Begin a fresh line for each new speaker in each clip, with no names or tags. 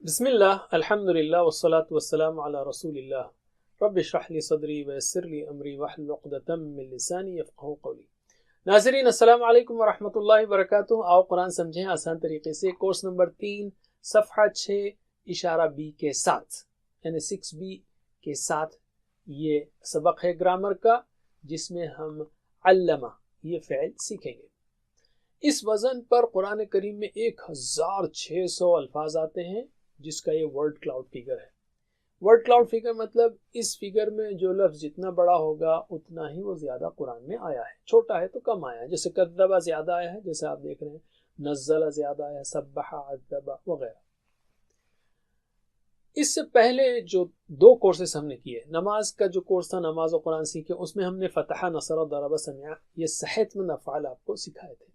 بسم اللہ الحمد للہ والصلاة والسلام علی رسول اللہ رب اشرح لی صدری ویسر لی امری واحلل عقدۃ من لسانی یفقہوا قولی۔ ناظرین السلام علیکم ورحمۃ اللہ وبرکاتہ۔ آؤ قرآن سمجھیں آسان طریقے سے، کورس نمبر 3 صفحہ 6 اشارہ بی کے ساتھ، یعنی 6B کے ساتھ یہ سبق ہے گرامر کا، جس میں ہم علمہ یہ فعل سیکھیں گے۔ اس وزن پر قرآن کریم میں 1600 الفاظ آتے ہیں، جس کا یہ ورڈ کلاؤڈ فگر ہے۔ ورڈ کلاؤڈ فگر مطلب اس فگر میں جو لفظ جتنا بڑا ہوگا اتنا ہی وہ زیادہ قرآن میں آیا ہے، چھوٹا ہے تو کم آیا ہے۔ جیسے کذبہ زیادہ آیا ہے، جیسے آپ دیکھ رہے ہیں، نزل زیادہ آیا ہے، سبح، عذب وغیرہ۔ اس سے پہلے جو 2 کورسز ہم نے کیے، نماز کا جو کورس تھا نماز و قرآن سیکھے، اس میں ہم نے فتح، نصر، ضرب، سمع یہ صحت مند افعال آپ کو سکھائے تھے۔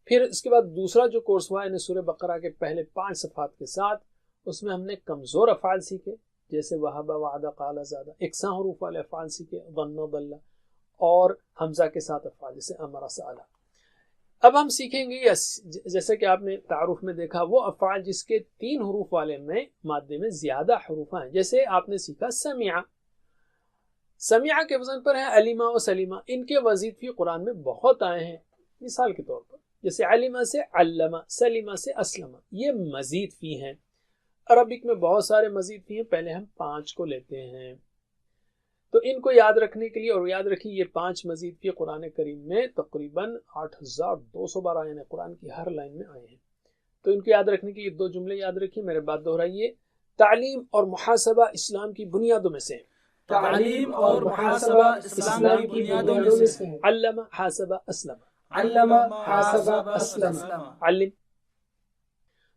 پھر اس کے بعد دوسرا جو کورس ہوا یعنی سورہ بقرہ کے پہلے 5 صفحات کے ساتھ، اس میں ہم نے کمزور افعال سیکھے، جیسے وہب، وعدہ، قال، زادہ، یکساں حروف والے افعال سیکھے، ظن، ضل، اور حمزہ کے ساتھ افعال جیسے امر، سأل۔ اب ہم سیکھیں گے جیسے کہ آپ نے تعارف میں دیکھا، وہ افعال جس کے 3 حروف والے میں مادے میں زیادہ حروف ہیں۔ جیسے آپ نے سیکھا سمع، سمع کے وزن پر ہے علیمہ و سلیمہ، ان کے مزید فی قرآن میں بہت آئے ہیں۔ مثال کے طور پر جیسے علیمہ سے علمہ، سلیمہ سے اسلمہ، یہ مزید فی ہیں۔ عربک میں بہت سارے مزید فی ہیں، پہلے ہم 5 کو لیتے ہیں۔ تو ان کو یاد رکھنے کے لیے، اور یاد رکھیے یہ 5 مزید فی قرآن کریم میں تقریباً 8200 بار آئے ہیں، قرآن کی ہر لائن میں آئے ہیں۔ تو ان کو یاد رکھنے کے لیے 2 جملے یاد رکھیے، میرے بات دہرائیے۔ تعلیم اور محاسبہ اسلام کی بنیادوں میں سے ہیں۔
تعلیم اور محاسبہ اسلام کی بنیادوں میں سے ہیں۔
علم، حاسبہ، اسلم،
علم، حاسبہ، اسلم۔
علم۔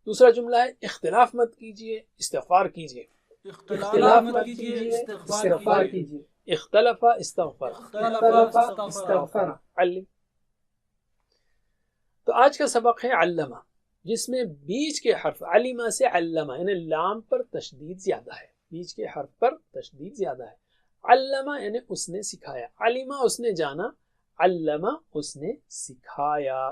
دوسرا جملہ ہے اختلاف مت کیجیے، استغفار کیجیے۔
اختلاف مت کیجیے، استغفار کیجیے۔
اختلف، استغفر،
اختلف، استغفر۔
علم۔ تو آج کا سبق ہے علمہ، جس میں بیچ کے حرف علمہ سے علمہ یعنی لام پر تشدید زیادہ ہے، بیچ کے حرف پر تشدید زیادہ ہے۔ علمہ یعنی اس نے سکھایا، علمہ اس نے جانا، علمہ اس نے سکھایا۔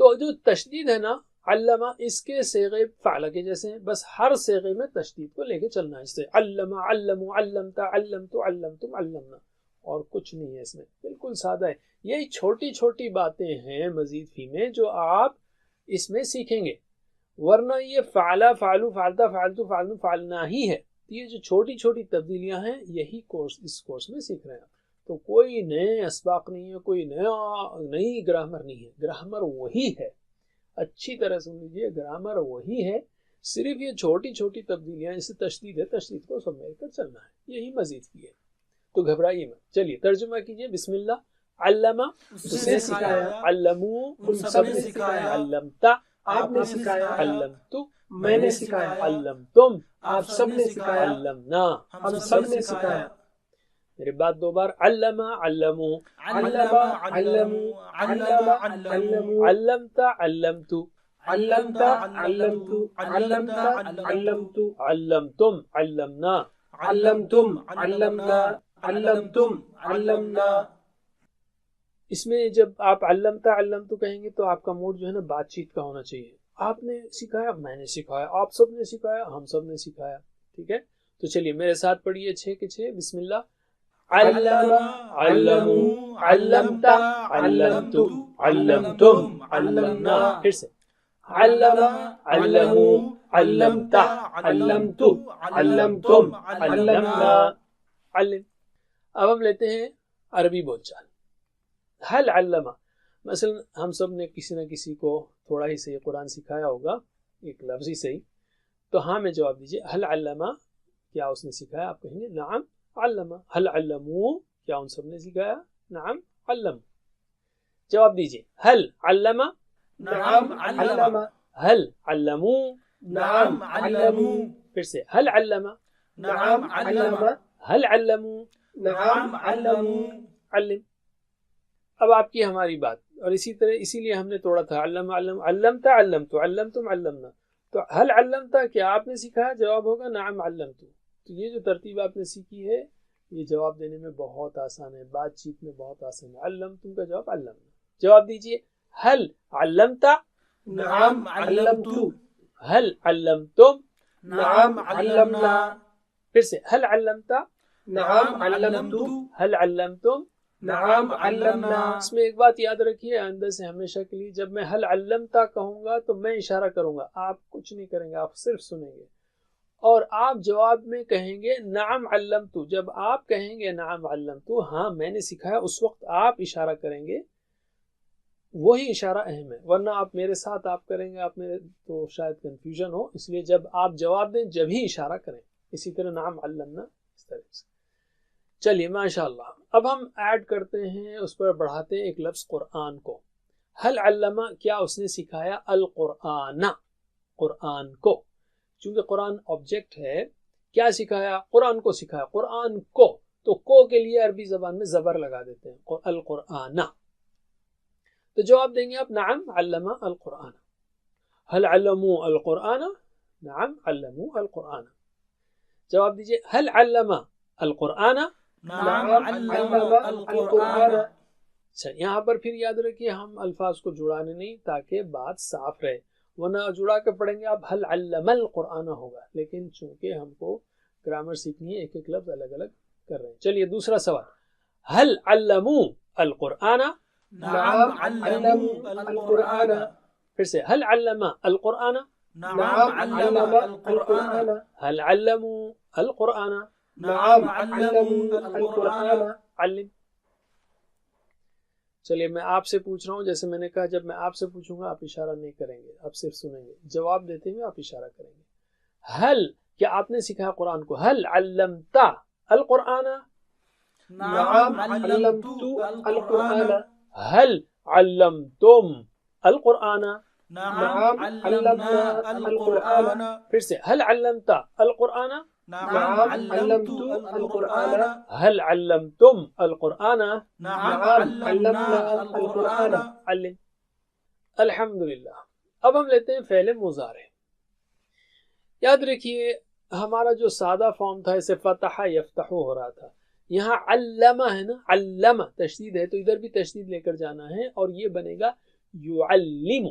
تو جو تشدید ہے نا علمہ، اس کے صیغے فعل کے جیسے ہیں، بس ہر صیغے میں تشدید کو لے کے چلنا ہے۔ اس سے علمہ، علمو، علمت، علمت، علمتم، علمنا، اور کچھ نہیں ہے اس میں، بالکل سادہ ہے۔ یہی چھوٹی چھوٹی باتیں ہیں مزید فی میں جو آپ اس میں سیکھیں گے، ورنہ یہ فعلا، فعلو، فعلتا، فعلتو، فعلنو، فعلنا ہی ہے۔ یہ جو چھوٹی چھوٹی تبدیلیاں ہیں یہی اس کورس میں سیکھ رہے ہیں۔ تو کوئی نئے اسباق نہیں ہے، کوئی نئی گرامر نہیں ہے، گرامر وہی ہے۔ اچھی طرح سن لیجیے، گرامر وہی ہے، صرف یہ چھوٹی چھوٹی تبدیلیاں، جیسے تشدید ہے، تشدید کو سب مل کر چلنا ہے، یہی مزید کی ہے۔ تو گھبرائیے مت، چلیے ترجمہ کیجیے۔ بسم اللہ۔ علمہ اس نے سکھایا، علمو
ان سب نے سکھایا،
علمتا
آپ نے سکھایا،
علمتو
میں نے سکھایا،
علمتم
آپ سب نے سکھایا،
علمنا
ہم سب نے سکھایا۔
میرے بات 2 بار، علمہ، علمو،
علم، علمو، علم، علمو،
علمت، علمتو،
علمت، علمت، علمت، علمت،
علمتم، علمنا،
علمتم، علمنا، علمتم، علمنا۔
اس میں جب آپ علمتا، علمتو کہیں گے تو آپ کا موڈ جو ہے نا بات چیت کا ہونا چاہیے۔ آپ نے سکھایا، میں نے سکھایا، آپ سب نے سکھایا، ہم سب نے سکھایا، ٹھیک ہے؟ تو چلیے میرے ساتھ پڑھیے 6 کے 6۔ بسم اللہ۔ علم، علمو، علمت، علمتو، علمتم، علمنا۔ پھر سے علم، علمو، علمت، علمتو، علمتم، علمنا۔ علم۔ اب ہم لیتے ہیں عربی بول چال۔ حل علمہ، مثلا ہم سب نے کسی نہ کسی کو تھوڑا ہی صحیح قرآن سکھایا ہوگا، ایک لفظ ہی صحیح، تو ہاں میں جواب دیجیے۔ حل علمہ، کیا اس نے سکھایا؟ آپ کہیں گے نعم علمہ۔ حل علمو، کیا ان سب نے سکھایا؟ نعم علم۔ جواب دیجیے۔ حل علمہ،
نعم علم،
حل علمو،
نعم علمو،
پھر سے حل علمہ،
نعم علم،
حل علمو،
نعم علمو۔
علم۔ اب آپ کی ہماری بات، اور اسی لیے ہم نے توڑا تھا علم، علم، علمت، علمت، علمتم، علمنا۔ تو حل علمت، کیا آپ نے سکھایا؟ جواب ہوگا نعم علمت۔ تو یہ جو ترتیب آپ نے سیکھی ہے یہ جواب دینے میں بہت آسان ہے، بات چیت میں بہت آسان ہے۔ علمتم کا جواب علمنا۔ جواب دیجیے۔ حل علمت،
نعم علمت،
हल अल्लमतुम,
नाम अल्लमना,
फिर से हल अल्लमता,
नाम अल्लमतु,
हल अल्लमतुम।
नाम अल्लमना।
इसमें एक बात याद रखिए अंदर से हमेशा के लिए, जब मैं हल अल्लमता कहूंगा तो मैं इशारा करूंगा, आप कुछ नहीं करेंगे, आप सिर्फ सुनेंगे और आप जवाब में कहेंगे नाम अल्लमतु। जब आप कहेंगे नाम अल्लमतु, हाँ मैंने सिखाया, उस वक्त आप इशारा करेंगे, वही इशारा अहम है, वरना आप मेरे साथ आप करेंगे, आप मेरे तो शायद कंफ्यूजन हो, इसलिए जब आप जवाब दें जब ही इशारा करें। इसी तरह नाम अल्लमना, इस तरह से। चलिए माशाअल्लाह, अब हम ऐड करते हैं, उस पर बढ़ाते हैं एक लफ्ज कुरान को। हल अल्लमा, क्या उसने सिखाया, अल कुराना, कुरान को। चूंकि कुरान ऑब्जेक्ट है, क्या सिखाया, कुरान को सिखाया, कुरान को, तो को के लिए अरबी जबान में जबर लगा देते हैं, अल कुराना। तो जवाब देंगे आप नाम अल्लमा अल कुरान। हल अल्लमू अल कुरान, नाम अल्लमू अल कुरान। जवाब दीजिए हल अल्लमा अल कुरान,
नाम अल्लमा अल कुरान।
अच्छा, यहाँ पर फिर याद रखिए हम अल्फाज को जुड़ाने नहीं, ताकि बात साफ रहे, वरना जुड़ा के पढ़ेंगे आप हल अल्लमल कुरान होगा। लेकिन चूंकि हमको ग्रामर सीखनी है, एक एक लफ्ज अलग अलग कर रहे हैं। चलिए दूसरा सवाल, हल अल्लमू अल कुरान,
नाम अल्लमू अल कुरान।
फिर से हल अल्लमा अल कुरान,
नाम अल्लमा अल कुरान।
हल अल्लमू अल कुरान,
नाम अल्लमू अल कुरान।
अल्लिम। चलिए मैं आपसे पूछ रहा हूँ, जैसे मैंने कहा जब मैं आपसे पूछूंगा आप इशारा नहीं करेंगे, आप सिर्फ सुनेंगे, जवाब देते हुए आप इशारा करेंगे। हल, क्या आपने सिखाया कुरान को, हल अल्लमता अल कुरान,
नाम अल्लमतु अल कुरान।
हल अल्लमतुम अल कुरान,
नाम अल्लमना अल कुरान।
फिर से हल अल्लमता अल कुरान,
नाम अल्लमतु अल कुरान।
हल अल्लमतुम अल कुरान,
नाम अल्लमना अल कुरान।
अल्लिम। अल्हम्दुलिल्लाह। अब हम लेते हैं फ़ेल मुज़ारे। याद रखिए हमारा जो सादा फॉर्म था, इसे फतहा यफ्तहु हो रहा था, यहाँ अल्लमा है ना, अल्लमा तशदीद है, तो इधर भी तशदीद लेकर जाना है और ये बनेगा युअल्लिमु।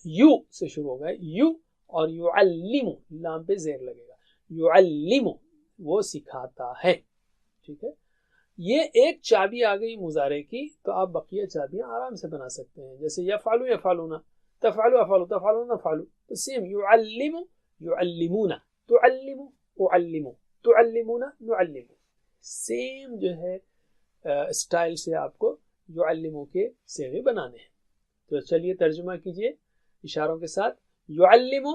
यू से शुरू होगा, यू, और युअल्लिमु, लाम पे ज़ेर लगेगा, युअल्लिमु, वो सिखाता है। ठीक है, ये एक चाबी आ गई मुजारे की, तो आप बकिया चाबियां आराम से बना सकते हैं, जैसे यफ़अलु यफ़अलुना, तफ़अलु अफ़अलु, तफ़अलु नफ़अलु, तो सेम युअल्लिमु युअल्लिमुना, तुअल्लिमु उअल्लिमु, तुअल्लिमुना नुअल्लिमु, सेम जो है स्टाइल से आपको युअल्लिमु के सेगे बनाने हैं। तो चलिए तर्जुमा कीजिए इशारों के साथ। युअल्लिमु,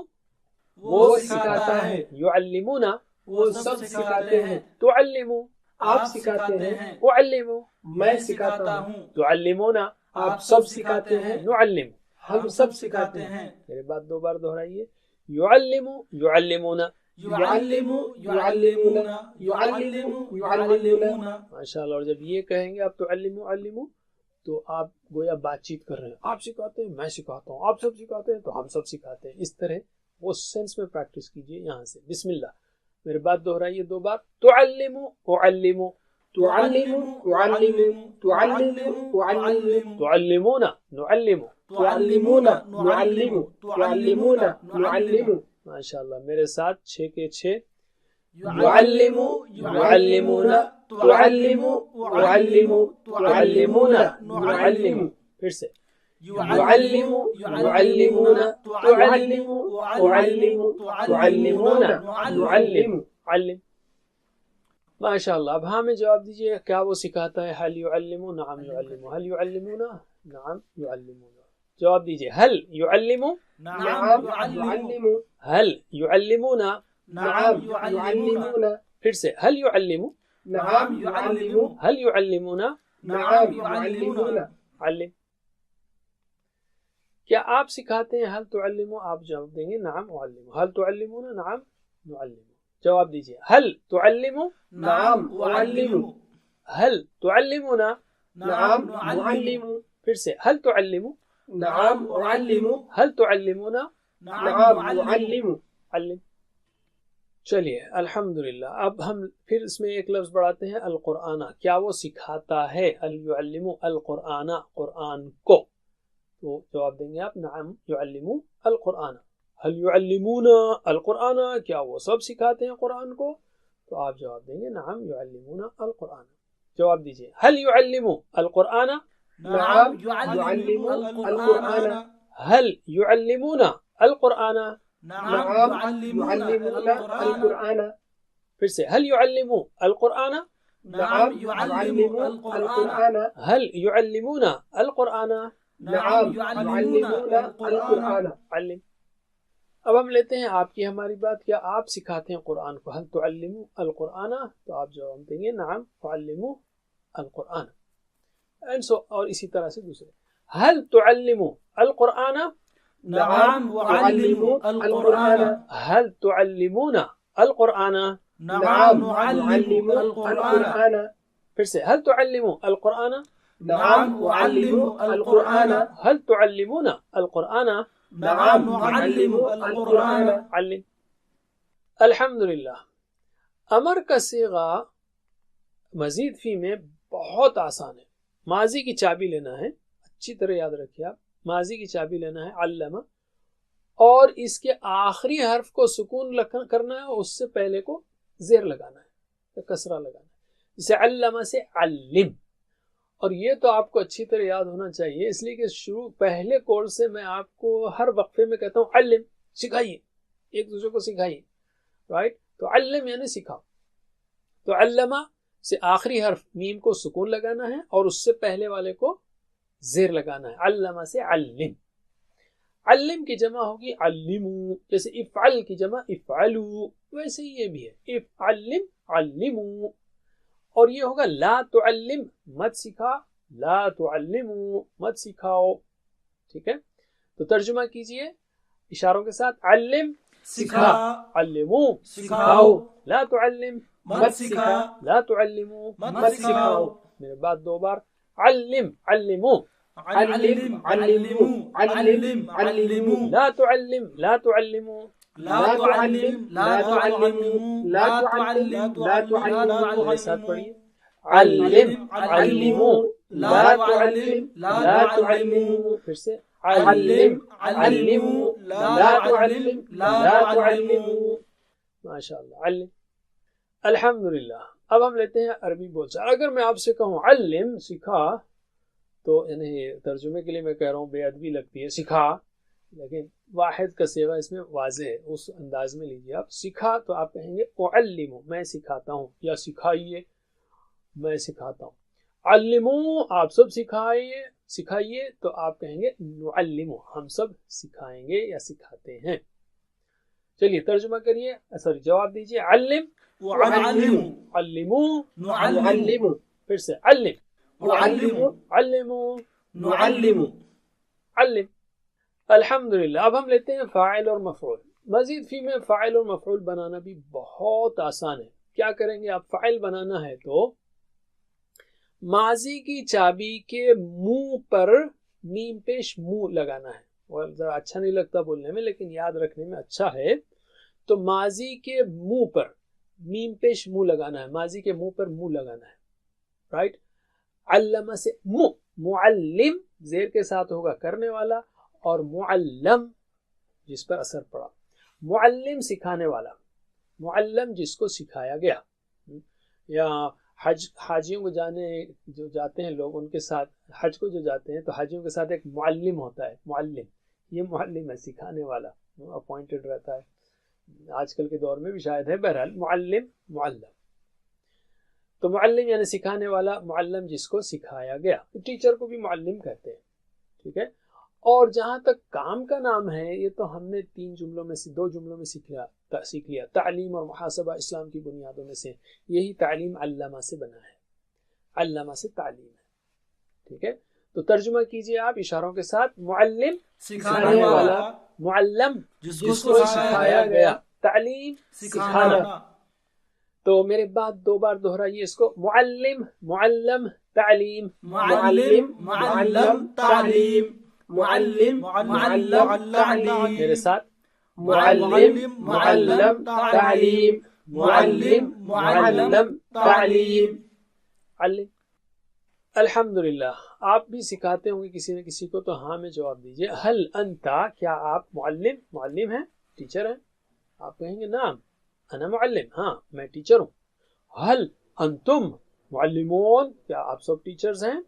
वो सिखाता है।
युअल्लिमुना,
वो सब सिखाते हैं।
तुअल्लिमु,
आप सिखाते हैं।
उअल्लिमु,
मैं सिखाता हूँ।
तुअल्लिमुना,
आप सब सिखाते हैं।
नुअल्लिमु,
हम सब सिखाते हैं।
मेरे बात दो बार दोहराइए, युअल्लिमु युअल्लिमुना,
युअल्लिमु युअल्लिमुना, युअल्लिमु युअल्लिमुना।
माशाअल्लाह। और जब ये कहेंगे आप तुअल्लिमु अल्लिमु, तो आप गोया बातचीत कर रहे हैं, आप सिखाते हैं मैं सिखाता हूँ, आप सब सिखाते हैं तो हम सब सिखाते हैं, इस तरह वो सेंस में प्रैक्टिस कीजिए। यहाँ से बिस्मिल्लाह, मेरे बात दोहराइए दो बार, तुअल्लिमु उअल्लिमु,
तुअल्लिमु उअल्लिमु, तुअल्लिमु उअल्लिमु,
तुअल्लिमुना नुअल्लिमु,
तुअल्लिमुना नुअल्लिमु, तुअल्लिमुना नुअल्लिमु।
माशाअल्लाह, मेरे साथ 6 के 6,
युअल्लिमु युअल्लिमुना, तुअल्लिमु उअल्लिमु, तुअल्लिमुना नुअल्लिमु।
फिर से
युअल्लिमु युअल्लिमुना, तुअल्लिमु उअल्लिमु, तुअल्लिमुना नुअल्लिमु।
अल्लिम। माशाअल्लाह। अब हाँ में जवाब दीजिए, क्या वो सिखाता है, हल युअल्लिमु नअम युअल्लिमु, हल युअल्लिमुना नअम युअल्लिमुना। जवाब दीजिए, हल युअल्लिमु,
नाम युअल्लिमु,
हल युअल्लिमुना,
नाम युअल्लिमुना,
फिर से हल युअल्लिमु,
नाम युअल्लिमु,
हल युअल्लिमुना,
नाम युअल्लिमुना।
अल्लिम। क्या आप सिखाते हैं, हल तुअल्लिमु, आप जवाब देंगे नाम उअल्लिमु, हल तुअल्लिमुना नाम नुअल्लिमु। जवाब दीजिए, हल तुअल्लिमु,
नाम उअल्लिमु,
हल तुअल्लिमुना,
नाम नुअल्लिमु,
फिर से हल तुअल्लिमु,
नाम उअल्लिमु,
हल तुअल्लिमुना,
नाम नुअल्लिमु।
अल्लिम। चलिए अल्हम्दुलिल्लाह। अब हम फिर इसमें एक लफ्ज बढ़ाते हैं, अल कुराना, क्या वो सिखाता है, अल युअल्लिमु अल कुराना, कुरान को। तो जवाब देंगे आप नाम युअल्लिमु अल कुराना, هل يعلمون القرآن، کیا وہ سب سکھاتے ہیں قرآن کو؟ تو آپ جواب دیں گے نعم يعلمون القرآن. جواب دیجئے هل يعلم القرآن؟
نعم يعلم القرآن.
هل يعلمون القرآن؟
نعم يعلمون القرآن.
پھر سے هل يعلم القرآن؟
نعم يعلم القرآن.
هل يعلمون القرآن؟
نعم يعلمون القرآن.
علم. اب ہم لیتے ہیں آپ کی ہماری بات، کیا آپ سکھاتے ہیں قرآن کو؟ هل تعلموا القرآن؟ تو آپ جواب دیں گے نعم تعلموا القرآن. اور اسی طرح سے دوسرے هل تعلموا القرآن؟
نعم أعلم القرآن.
هل تعلمون القرآن؟
نعم أعلم القرآن.
پھر سے هل تعلموا القرآن؟
نعم أعلم القرآن.
هل تعلمون القرآن؟
نعم أعلم القرآن.
علم. الحمدللہ. امر کا صیغہ مزید فی میں بہت آسان ہے. ماضی کی چابی لینا ہے، اچھی طرح یاد رکھیے آپ، ماضی کی چابی لینا ہے علمہ، اور اس کے آخری حرف کو سکون کرنا ہے، اس سے پہلے کو زیر لگانا ہے یا کسرہ لگانا ہے، جسے علمہ سے علم. اور یہ تو آپ کو اچھی طرح یاد ہونا چاہیے، اس لیے کہ پہلے کورس سے میں آپ کو ہر وقفے میں کہتا ہوں علم، سکھائیے، ایک دوسرے کو سکھائیے، رائٹ؟ تو علم یعنی سکھاؤ. تو علمہ سے آخری حرف میم کو سکون لگانا ہے اور اس سے پہلے والے کو زیر لگانا ہے. علمہ سے علم. علم کی جمع ہوگی علمو، جیسے افعل کی جمع افعلو، ویسے ہی یہ بھی ہے افعلم علمو. اور یہ ہوگا لا تعلم، مت سکھا، لا تعلمو، مت سکھاؤ. ٹھیک ہے؟ تو ترجمہ کیجئے اشاروں کے ساتھ. علم
سکھا،
علمو
سکھاؤ،
لا تعلم
مت سکھا،
لا تعلمو
مت سکھاؤ.
میرے بعد دو بار علم علمو،
علم علمو، علم علمو.
لا تعلم لا تعلمو،
لا تعلم لا تعلمو، لا تعلم لا تعلمو.
میرے ساتھ پڑھیے. علم علمو،
لا تعلم لا تعلمو.
پھر سے علم علمو، لا تعلم لا تعلمو. ماشاء اللہ. علم. الحمدللہ. اب ہم لیتے ہیں عربی بول چال. اگر میں آپ سے کہوں علم، سکھا، تو یعنی ترجمے کے لیے میں کہہ رہا ہوں بے ادبی لگتی ہے سکھا، لیکن واحد کا صیغہ اس میں واضح ہے، اس انداز میں لیجیے آپ. سکھا تو آپ کہیں گے اعلم، میں سکھاتا ہوں، یا سکھائیے، میں سکھاتا ہوں. علمو، آپ سب سکھائیے تو آپ کہیں گے نعلم، ہم سب سکھائیں گے یا سکھاتے ہیں. چلیے ترجمہ کریے، سوری جواب دیجیے. علم
وعلم،
علمو،
نعلم،
پھر سے علم
وعلم،
علمو
نعلم.
علم. الحمدللہ. اب ہم لیتے ہیں فاعل اور مفعول. مزید فی میں فاعل اور مفعول بنانا بھی بہت آسان ہے. کیا کریں گے آپ؟ فاعل بنانا ہے تو ماضی کی چابی کے منہ پر میم پیش منہ لگانا ہے. اور ذرا اچھا نہیں لگتا بولنے میں لیکن یاد رکھنے میں اچھا ہے. تو ماضی کے منہ پر میم پیش منہ لگانا ہے، ماضی کے منہ پر منہ لگانا ہے، رائٹ؟ علمہ سے معلم زیر کے ساتھ ہوگا کرنے والا، اور معلم جس پر اثر پڑا. معلم سکھانے والا، معلم جس کو سکھایا گیا. یا حاجیوں کو جو جاتے ہیں لوگ، ان کے ساتھ حج کو جو جاتے ہیں تو حاجیوں کے ساتھ ایک معلم ہوتا ہے. معلم، یہ معلم ہے، سکھانے والا، اپوائنٹڈ رہتا ہے. آج کل کے دور میں بھی شاید ہے. بہرحال معلم، معلم. تو معلم یعنی سکھانے والا، معلم جس کو سکھایا گیا. ٹیچر کو بھی معلم کہتے ہیں. ٹھیک ہے؟ اور جہاں تک کام کا نام ہے، یہ تو ہم نے 2 جملوں میں سیکھ لیا. تعلیم اور محاسبہ اسلام کی بنیادوں میں سے. یہی تعلیم علامہ سے بنا ہے، علامہ سے تعلیم ہے. ٹھیک ہے؟ تو ترجمہ کیجئے آپ اشاروں کے ساتھ. معلم
سکھانے والا،
معلم
جس
کو
کو
سکھایا گیا، تعلیم
سکھانا.
تو میرے بعد 2 بار دہرائیے اس کو. معلم، معلم، تعلیم.
معلم، معلم، تعلیم. معلم، معلم، تعلیم.
میرے ساتھ. معلم، معلم، تعلیم. معلم، معلم، تعلیم. علم. अल्हम्दुलिल्लाह, आप भी सिखाते होंगे किसी न किसी को, तो हाँ में जवाब दीजिए। हल अंता, क्या आप मुअल्लिम, मुअल्लिम हैं, टीचर हैं? आप कहेंगे नाम अना मुअल्लिम, हाँ मैं टीचर हूँ। हल अंतुम मुअल्लिमून, क्या आप सब टीचर्स हैं?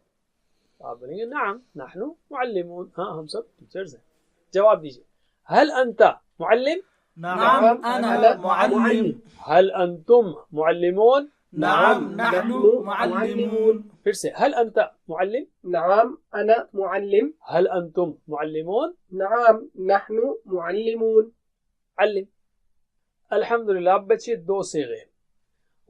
आप बोलेंगे नाम नहनु मुअल्लिमून, हाँ हम सब टीचर्स हैं। जवाब दीजिए। हल अंता मुअल्लिम,
नाम अना मुअल्लिम,
हल अंतुम मुअल्लिमून,
नाम नहनु मुअल्लिमून।
फिर से, हल अंता मुअल्लिम,
नाम अना मुअल्लिम,
हल अंतुम मुअल्लिमून,
नाम नहनु मुअल्लिमून।
अल्लिम। अल्हम्दुलिल्लाह, अब बचे दो सीगे।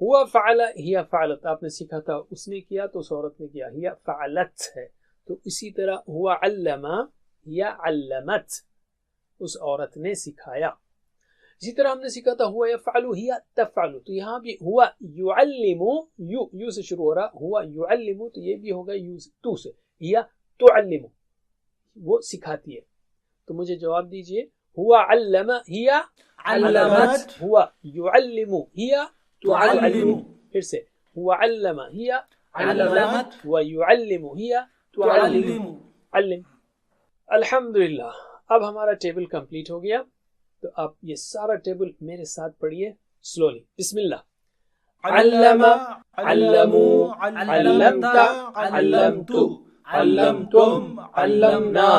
हुआ फ़अला, हिया फ़अलत, आपने सीखा था उसने किया तो उस औरत ने किया, हिया फ़अलत है। तो इसी तरह हुआ अल्लमा, हिया अल्लमत, उस औरत ने सिखाया। इसी तरह हमने सीखा था हुआ यफ़अलु, हिया तफ़अलु, तो यहाँ भी हुआ युअल्लिमु, यू से शुरू हो रहा, हुआ युअल्लिमु, तो ये भी होगा यू से, तू से, हिया तुअल्लिमु, वो सिखाती है। तो मुझे जवाब दीजिए। हुआ अल्लमा, हिया
अल्लमत,
हुआ युअल्लिमु, हिया
तुअल्लिमु।
फिर से, हुआ अल्लमा, हिया
अल्लमत,
हुआ युअल्लिमु, हिया
तुअल्लिमु।
अल्लिम। अल्हम्दुलिल्लाह, अब हमारा टेबल कंप्लीट हो गया। तो आप ये सारा टेबल मेरे साथ पढ़िए स्लोली। बिस्मिल्लाह। अल्लमा, अल्लमू, अल्लमता, अल्लमतु, अल्लमतुम, अल्लमना,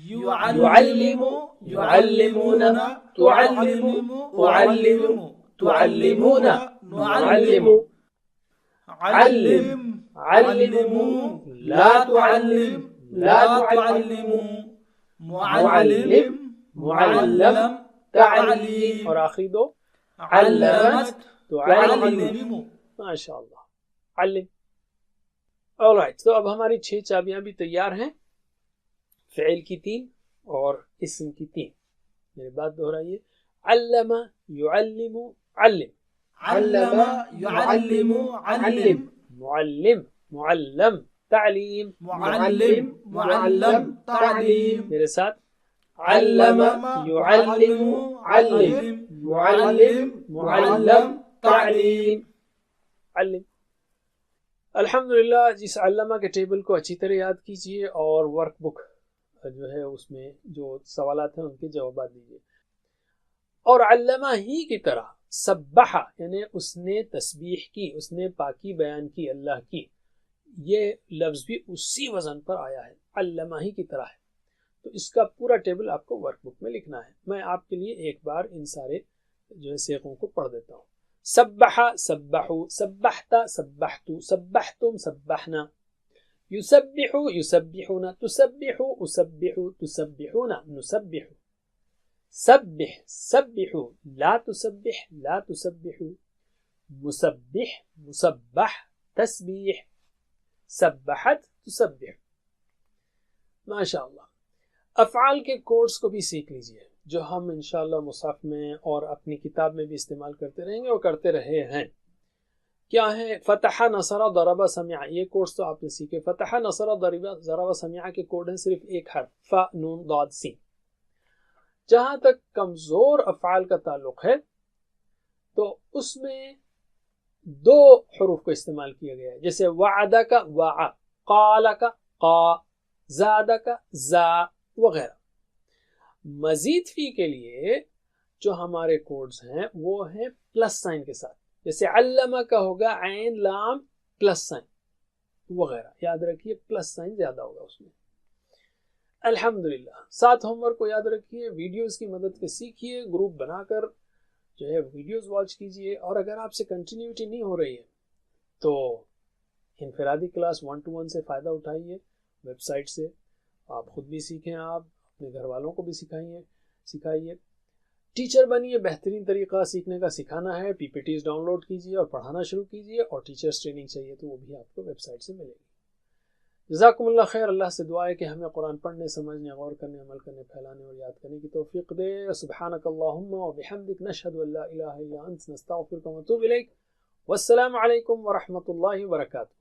युअल्लिमु, युअल्लिमूना, तुअल्लिमु, उअल्लिमु, तुअल्लिमूना, नुअल्लिमु, अल्लिम, अल्लिमू, ला तुअल्लिम, ला तुअल्लिमू, मुअल्लिम, मुअल्लम, तालीम, और आखिरी दो, अल्लमत, तुअल्लिमु, माशाअल्लाह, अल्लिम। ऑलराइट, तो अब हमारी 6 चाबियां भी तैयार हैं, फ़िल की 3 और इस्म की 3। मेरी बात दोहराइए। अल्लमा, युअल्लिमु, अल्लिम,
अल्लमा, युअल्लिमु, अल्लिम,
मुअल्लिम, मुअल्लम, तालीम,
मुअल्लिम, मुअल्लम, तालीम।
मेरे साथ। अल्लमा, युअल्लिमु, अल्लिम, मुअल्लिम, मुअल्लम, तालीम, अल्लिम। अल्हम्दुलिल्लाह, जिस अल्लमा के टेबल को अच्छी तरह याद कीजिए और वर्कबुक जो है उसमें जो सवालात हैं उनके जवाब दीजिए। और अल्लमा ही की तरह सब्बहा, यानी उसने तस्बीह की, उसने पाकी बयान की अल्लाह की, ये लफ्ज़ भी उसी वज़न पर आया है, अल्लमा ही की तरह है। तो इसका पूरा टेबल आपको वर्कबुक में लिखना है। मैं आपके लिए एक बार इन सारे जो है सेकों को पढ़ देता हूँ। सब्बहा, सब्बहू, सब्बहता, सब्बहतु, सब्बहतुम, सब्बहना, युसब्बिहु, युसब्बिहुना, तुसब्बिहु, उसब्बिहु, तुसब्बिहुना, नुसब्बिहु, सब्बिह, सब्बिहु, ला तुसब्बिह, ला तुसब्बिहु, मुसब्बिह, मुसब्बह, तस्बीह, सब्बहत, तुसब्बिह। माशाअल्लाह। अफ़आल के कोड्स को भी सीख लीजिए, जो हम इंशाअल्लाह मुसाफ में और अपनी किताब में भी इस्तेमाल करते रहेंगे और करते रहे हैं। क्या है? फ़तहा, नसरा, दरबा, समिया, ये कोड्स तो आपने सीखे। फ़तहा, नसरा, दरबा, समिया के कोड हैं सिर्फ एक हर्फ, फ़ा, नून, दाद, सीन। जहां तक कमजोर अफ़आल का ताल्लुक है तो उसमें 2 हरूफ को इस्तेमाल किया गया है, जैसे वअदा का वआ, क़ाला का क़ा, ज़ादा का ज़ा वगैरह। मजीद फी के लिए जो हमारे कोड्स हैं वो हैं प्लस साइन के साथ, जैसे अल्लमा का होगा ऐन लाम प्लस साइन वगैरह। याद रखिए प्लस साइन ज्यादा होगा उसमें। अल्हम्दुलिल्लाह, 7 होमवर्क को याद रखिए, वीडियोस की मदद से सीखिए, ग्रुप बनाकर जो है वीडियोस वॉच कीजिए। और अगर आपसे कंटिन्यूटी नहीं हो रही है तो इनफरादी क्लास 1-to-1 से फ़ायदा उठाइए, वेबसाइट से आप खुद भी सीखें, आप अपने घर वालों को भी सिखाइए। टीचर बनिए, बेहतरीन तरीका सीखने का सिखाना है। पीपीटीज डाउनलोड कीजिए और पढ़ाना शुरू कीजिए, और टीचर्स ट्रेनिंग चाहिए तो वो भी आपको वेबसाइट से मिलेगी। जज़ाकुमुल्लाह खैर। अल्लाह से दुआ है कि हमें कुरान पढ़ने, समझने, गौर करने, अमल करने, फैलाने और याद करने की तौफीक दे। सुब्हानकल्लाहुम्मा व बिहम्दिक, नशहदु अल्ला इलाहा इल्ला अंत, नस्तगफिरुका व नतूबु इलैक। वस्सलामु अलैकुम व रहमतुल्लाहि व बरकातुहू।